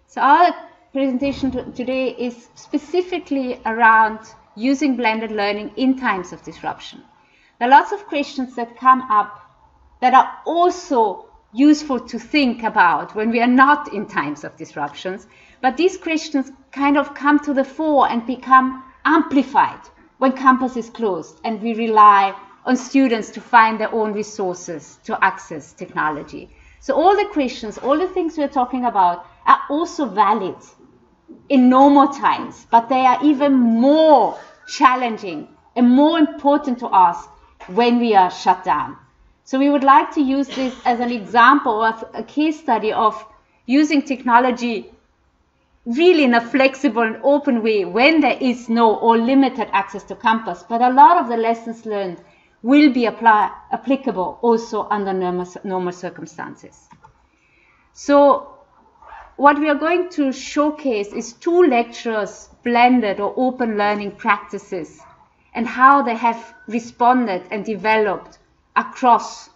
So our presentation today is specifically around using blended learning in times of disruption. There are lots of questions that come up that are also useful to think about when we are not in times of disruptions, but these questions kind of come to the fore and become amplified when campus is closed and we rely on students to find their own resources to access technology. So all the questions, all the things we're talking about are also valid in normal times, but they are even more challenging and more important to ask when we are shut down. So we would like to use this as an example of a case study of using technology really in a flexible and open way when there is no or limited access to campus. But a lot of the lessons learned will be applicable also under normal circumstances. So what we are going to showcase is 2 lecturers' blended or open learning practices and how they have responded and developed across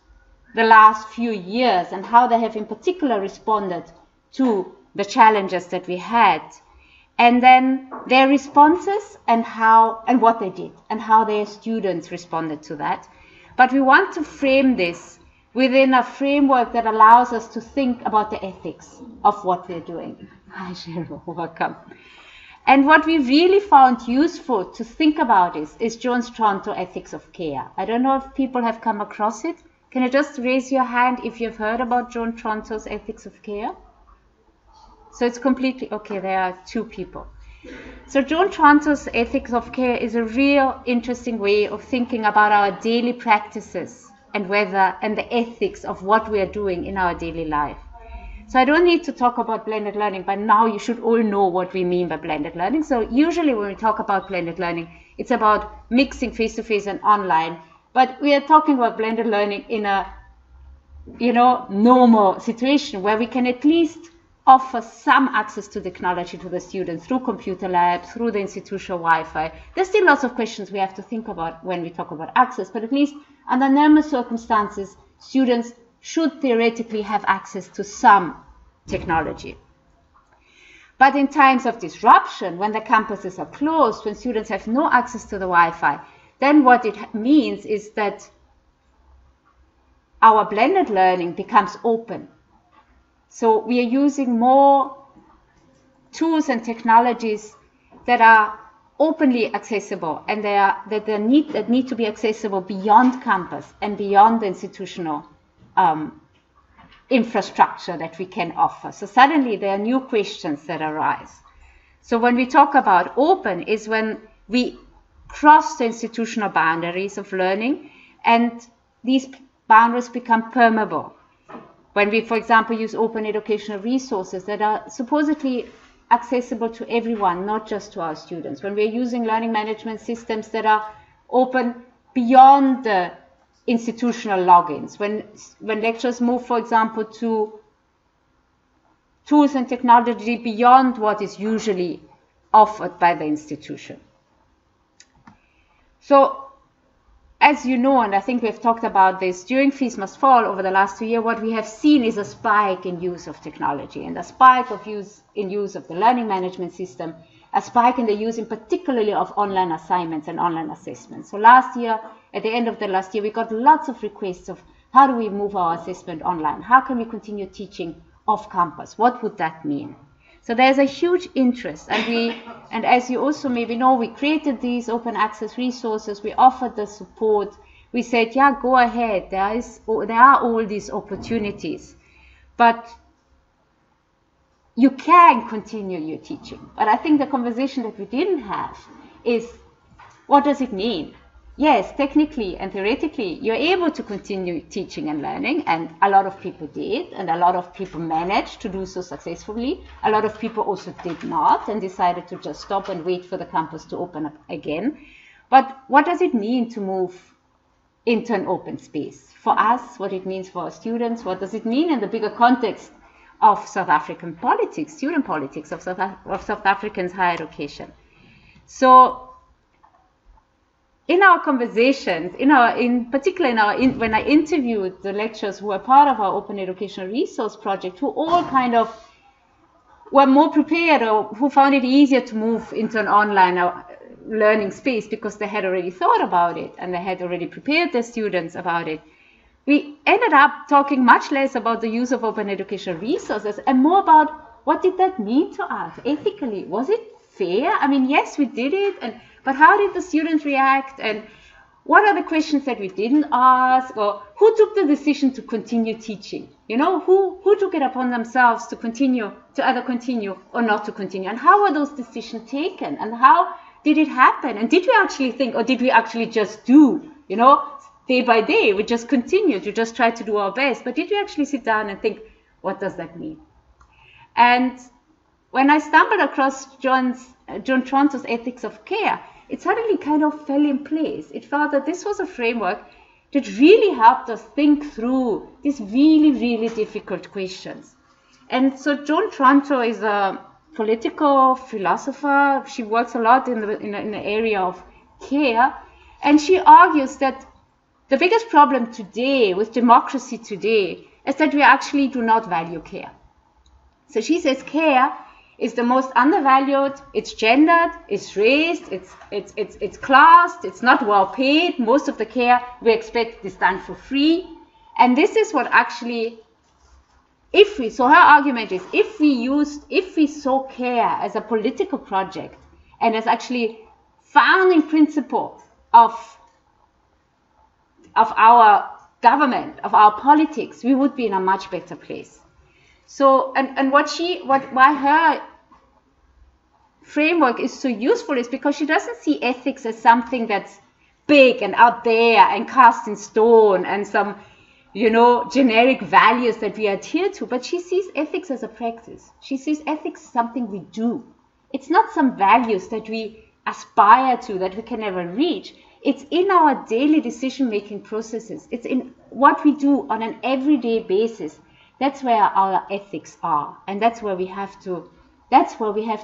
the last few years and how they have in particular responded to the challenges that we had, and then their responses and what they did and how their students responded to that. But we want to frame this within a framework that allows us to think about the ethics of what we're doing. Hi, Cheryl, welcome. And what we really found useful to think about is JOAN's Toronto Ethics of Care. I don't know if people have come across it. Can you just raise your hand if you've heard about JOAN Toronto's Ethics of Care? So it's completely, okay, there are 2 people. So JOAN Toronto's Ethics of Care is a real interesting way of thinking about our daily practices and the ethics of what we are doing in our daily life. So I don't need to talk about blended learning, but now you should all know what we mean by blended learning. So usually when we talk about blended learning, it's about mixing face-to-face and online, but we are talking about blended learning in a, normal situation where we can at least offer some access to technology to the students through computer labs, through the institutional Wi-Fi. There's still lots of questions we have to think about when we talk about access, but at least under normal circumstances, students should theoretically have access to some technology. But in times of disruption, when the campuses are closed, when students have no access to the Wi-Fi, then what it means is that our blended learning becomes open. So we are using more tools and technologies that are openly accessible and that need to be accessible beyond campus and beyond the institutional infrastructure that we can offer. So suddenly there are new questions that arise. So when we talk about open is when we cross the institutional boundaries of learning and these boundaries become permeable. When we, for example, use open educational resources that are supposedly accessible to everyone, not just to our students. When we're using learning management systems that are open beyond the institutional logins. When lecturers move, for example, to tools and technology beyond what is usually offered by the institution. So, as you know, and I think we've talked about this, during Fees Must Fall over the last 2 years, what we have seen is a spike in use of technology and a spike of use of the learning management system, a spike in the use in particularly of online assignments and online assessments. So last year, at the end of the last year, we got lots of requests of how do we move our assessment online? How can we continue teaching off campus? What would that mean? So there's a huge interest, and as you also maybe know, we created these open access resources, we offered the support, we said, yeah, go ahead, there are all these opportunities, but you can continue your teaching. But I think the conversation that we didn't have is, what does it mean? Yes, technically and theoretically, you're able to continue teaching and learning, and a lot of people did, and a lot of people managed to do so successfully. A lot of people also did not and decided to just stop and wait for the campus to open up again. But what does it mean to move into an open space? For us, what it means for our students, what does it mean in the bigger context of South African politics, student politics of South Africans' higher education? So, in our conversations, in particular when I interviewed the lecturers who were part of our Open Educational Resource Project, who all kind of were more prepared or who found it easier to move into an online learning space because they had already thought about it and they had already prepared their students about it. We ended up talking much less about the use of open educational resources and more about what did that mean to us ethically? Was it fair? I mean, yes, we did it, but how did the students react? And what are the questions that we didn't ask? Or who took the decision to continue teaching? You know, who took it upon themselves to either continue or not to continue? And how were those decisions taken? And how did it happen? And did we actually think, or did we actually just do, you know, day by day? We just continued, we just tried to do our best. But did we actually sit down and think, what does that mean? And when I stumbled across John TRONTO'S Ethics of Care, it suddenly kind of fell in place. It felt that this was a framework that really helped us think through these really, really difficult questions. And so Joan Tronto is a political philosopher. She works a lot in the area of care. And she argues that the biggest problem today with democracy today is that we actually do not value care. So she says care is the most undervalued, it's gendered, it's raised, it's classed, it's not well paid. Most of the care we expect is done for free. And this is what actually, so her argument is, if we saw care as a political project and as actually founding principle of our government, of our politics, we would be in a much better place. So, and why her framework is so useful is because she doesn't see ethics as something that's big and out there and cast in stone and some, you know, generic values that we adhere to, but she sees ethics as a practice. She sees ethics as something we do. It's not some values that we aspire to, that we can never reach. It's in our daily decision-making processes. It's in what we do on an everyday basis. That's where our ethics are, and that's where we have to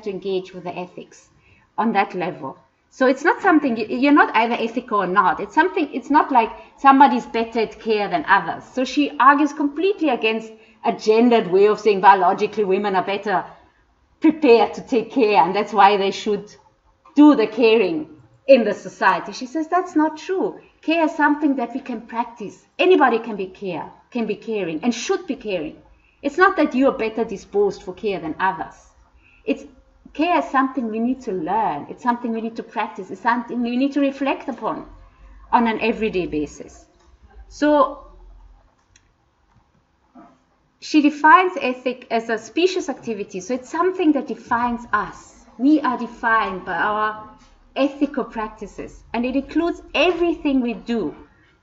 engage with the ethics on that level. So it's not something, you're not either ethical or not. It's not like somebody's better at care than others. So she argues completely against a gendered way of saying biologically women are better prepared to take care, and that's why they should do the caring in the society. She says that's not true. Care is something that we can practice. Anybody can be caring and should be caring. It's not that you are better disposed for care than others. Care is something we need to learn. It's something we need to practice. It's something we need to reflect upon on an everyday basis. So she defines ethic as a species activity. So it's something that defines us. We are defined by our ethical practices, and it includes everything we do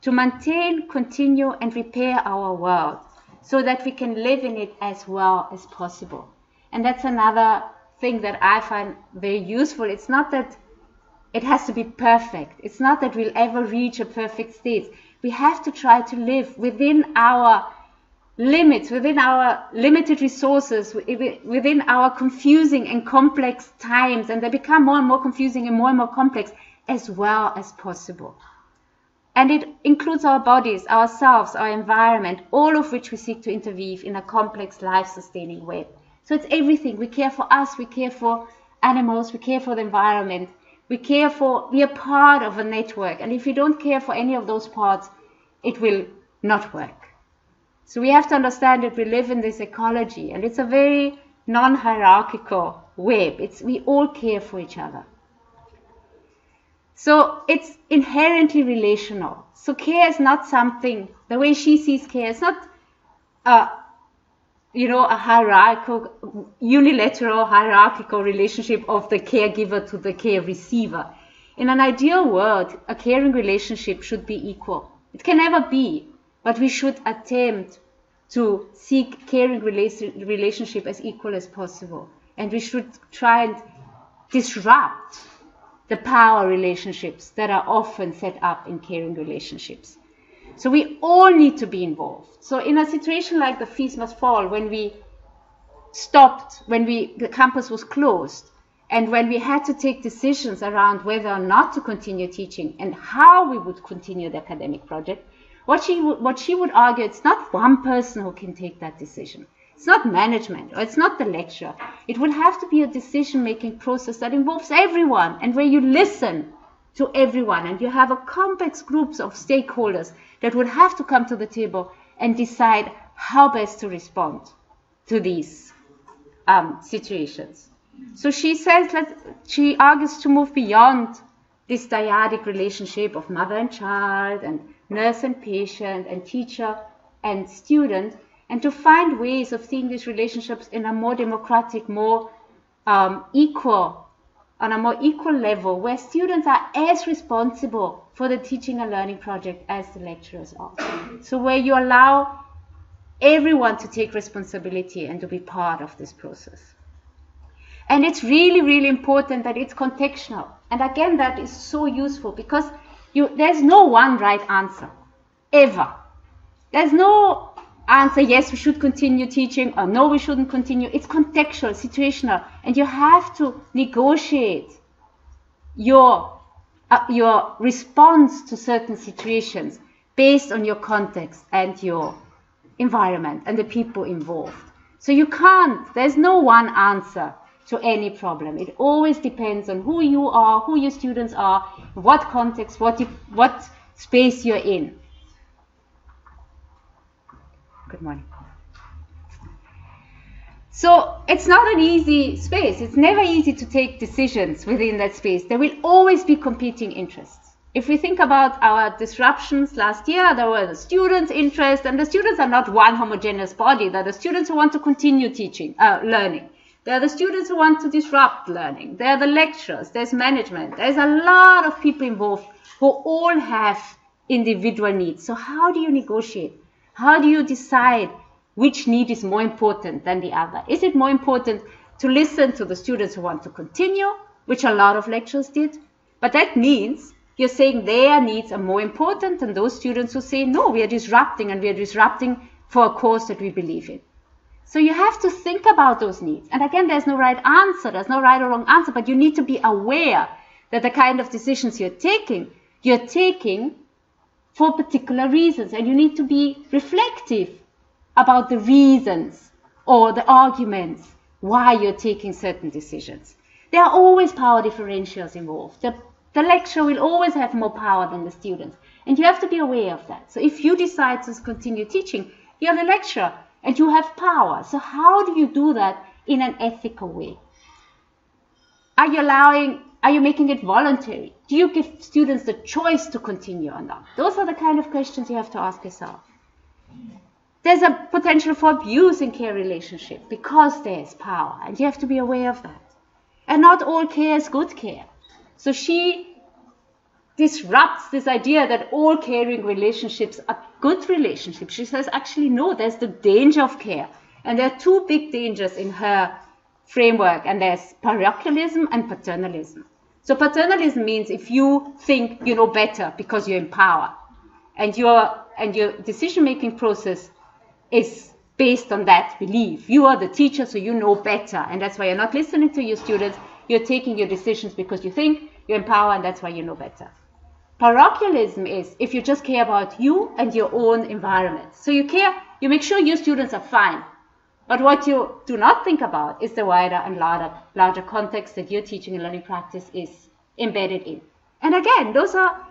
to maintain, continue, and repair our world so that we can live in it as well as possible. And that's another thing that I find very useful. It's not that it has to be perfect. It's not that we'll ever reach a perfect state. We have to try to live within our limits, within our limited resources, within our confusing and complex times, and they become more and more confusing and more complex, as well as possible. And it includes our bodies, ourselves, our environment, all of which we seek to interweave in a complex, life-sustaining web. So it's everything. We care for us, we care for animals, we care for the environment, we are part of a network. And if we don't care for any of those parts, it will not work. So we have to understand that we live in this ecology, and it's a very non-hierarchical web. We all care for each other. So it's inherently relational. So care is not something, the way she sees care, it's not a unilateral hierarchical relationship of the caregiver to the care receiver. In an ideal world, a caring relationship should be equal. It can never be, but we should attempt to seek caring relationship as equal as possible. And we should try and disrupt the power relationships that are often set up in caring relationships. So we all need to be involved. So in a situation like the Feast Must Fall, when we stopped, the campus was closed, and when we had to take decisions around whether or not to continue teaching and how we would continue the academic project, what she would argue, it's not one person who can take that decision. It's not management, or it's not the lecturer. It will have to be a decision-making process that involves everyone, and where you listen to everyone, and you have a complex groups of stakeholders that would have to come to the table and decide how best to respond to these situations. So she says she argues to move beyond this dyadic relationship of mother and child, and nurse and patient, and teacher and student, and to find ways of seeing these relationships in a more democratic, more equal, on a more equal level, where students are as responsible for the teaching and learning project as the lecturers are. So where you allow everyone to take responsibility and to be part of this process. And it's really, really important that it's contextual. And again, that is so useful, because there's no one right answer, ever. There's no answer, yes, we should continue teaching, or no, we shouldn't continue. It's contextual, situational, and you have to negotiate your response to certain situations based on your context and your environment and the people involved. So you can't, there's no one answer to any problem. It always depends on who you are, who your students are, what context, what space you're in. Good morning. So it's not an easy space. It's never easy to take decisions within that space. There will always be competing interests. If we think about our disruptions last year, there were the students' interests, and the students are not one homogeneous body. They're the students who want to continue teaching, learning. There are the students who want to disrupt learning. There are the lecturers. There's management. There's a lot of people involved who all have individual needs. So how do you negotiate? How do you decide which need is more important than the other? Is it more important to listen to the students who want to continue, which a lot of lecturers did? But that means you're saying their needs are more important than those students who say, no, we are disrupting, and we are disrupting for a cause that we believe in. So you have to think about those needs. And again, there's no right answer. There's no right or wrong answer, but you need to be aware that the kind of decisions you're taking for particular reasons. And you need to be reflective about the reasons or the arguments why you're taking certain decisions. There are always power differentials involved. The lecturer will always have more power than the students. And you have to be aware of that. So if you decide to continue teaching, you're the lecturer, and you have power. So how do you do that in an ethical way? Are you making it voluntary? Do you give students the choice to continue or not? Those are the kind of questions you have to ask yourself. There's a potential for abuse in care relationship because there is power, and you have to be aware of that. And not all care is good care. So she disrupts this idea that all caring relationships are good relationships. She says, actually, no, there's the danger of care. And there are two big dangers in her framework, and there's parochialism and paternalism. So paternalism means if you think you know better because you're in power, and your decision-making process is based on that belief. You are the teacher, so you know better, and that's why you're not listening to your students. You're taking your decisions because you think you're in power, and that's why you know better. Parochialism is if you just care about you and your own environment. So you make sure your students are fine. But what you do not think about is the wider and larger context that your teaching and learning practice is embedded in. And again, those are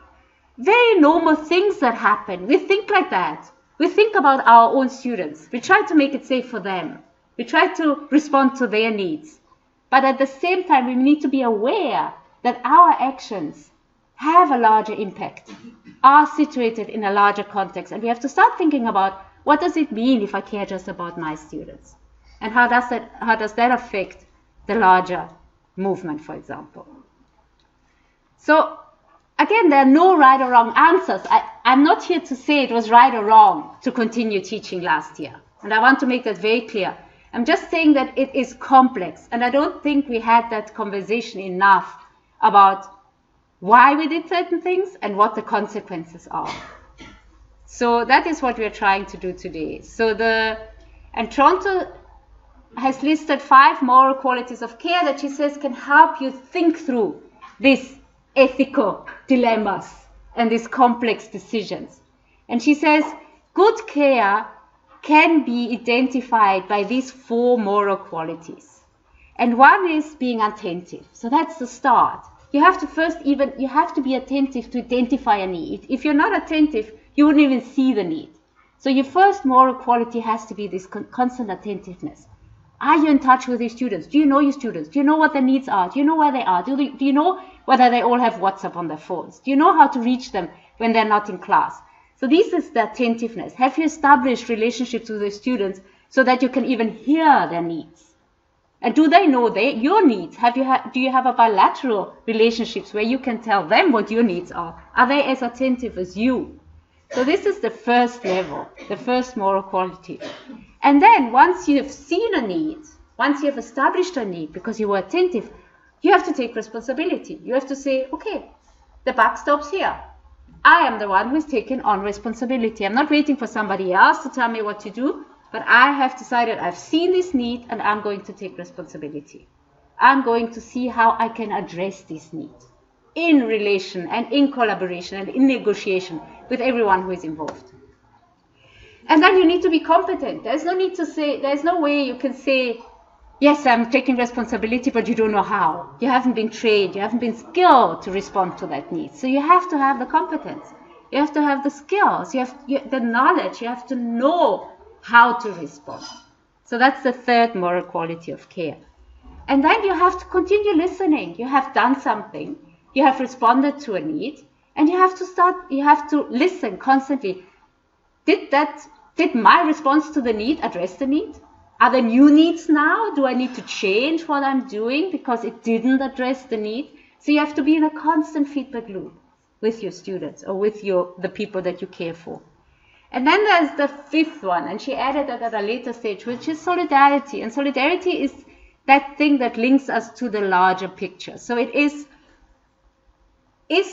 very normal things that happen. We think like that. We think about our own students. We try to make it safe for them. We try to respond to their needs. But at the same time, we need to be aware that our actions have a larger impact, are situated in a larger context. And we have to start thinking about, what does it mean if I care just about my students? And how does that affect the larger movement, for example? So again, there are no right or wrong answers. I'm not here to say it was right or wrong to continue teaching last year. And I want to make that very clear. I'm just saying that it is complex. And I don't think we had that conversation enough about why we did certain things and what the consequences are. So that is what we're trying to do today. And Toronto has listed 5 moral qualities of care that she says can help you think through these ethical dilemmas and these complex decisions. And she says, good care can be identified by these 4 moral qualities. And one is being attentive. So that's the start. You have to be attentive to identify a need. If you're not attentive, you wouldn't even see the need. So your first moral quality has to be this constant attentiveness. Are you in touch with your students? Do you know your students? Do you know what their needs are? Do you know where they are? Do you know whether they all have WhatsApp on their phones? Do you know how to reach them when they're not in class? So this is the attentiveness. Have you established relationships with your students so that you can even hear their needs? And do they know your needs? Do you have a bilateral relationships where you can tell them what your needs are? Are they as attentive as you? So this is the first level, the first moral quality. And then once you have seen a need, once you have established a need because you were attentive, you have to take responsibility. You have to say, okay, the buck stops here. I am the one who is taking on responsibility. I'm not waiting for somebody else to tell me what to do, but I have decided I've seen this need and I'm going to take responsibility. I'm going to see how I can address this need in relation and in collaboration and in negotiation with everyone who is involved. And then you need to be competent. There's no way you can say, yes, I'm taking responsibility, but you don't know how. You haven't been trained, you haven't been skilled to respond to that need. So you have to have the competence. You have to have the skills, you have the knowledge, you have to know how to respond. So that's the third moral quality of care. And then you have to continue listening. You have done something, you have responded to a need, and you have to listen constantly. Did my response to the need address the need? Are there new needs now? Do I need to change what I'm doing because it didn't address the need? So you have to be in a constant feedback loop with your students or with the people that you care for. And then there's the fifth one, and she added that at a later stage, which is solidarity. And solidarity is that thing that links us to the larger picture. So it is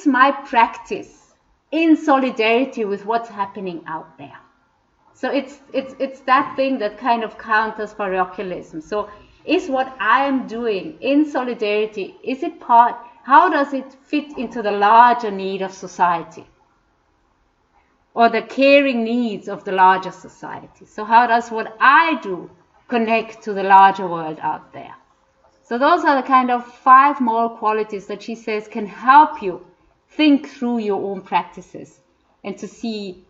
my practice in solidarity with what's happening out there? So it's that thing that kind of counters parochialism. So is what I am doing in solidarity, how does it fit into the larger need of society? Or the caring needs of the larger society? So how does what I do connect to the larger world out there? So those are the kind of 5 moral qualities that she says can help you think through your own practices and to see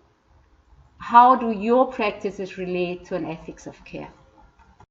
how do your practices relate to an ethics of care.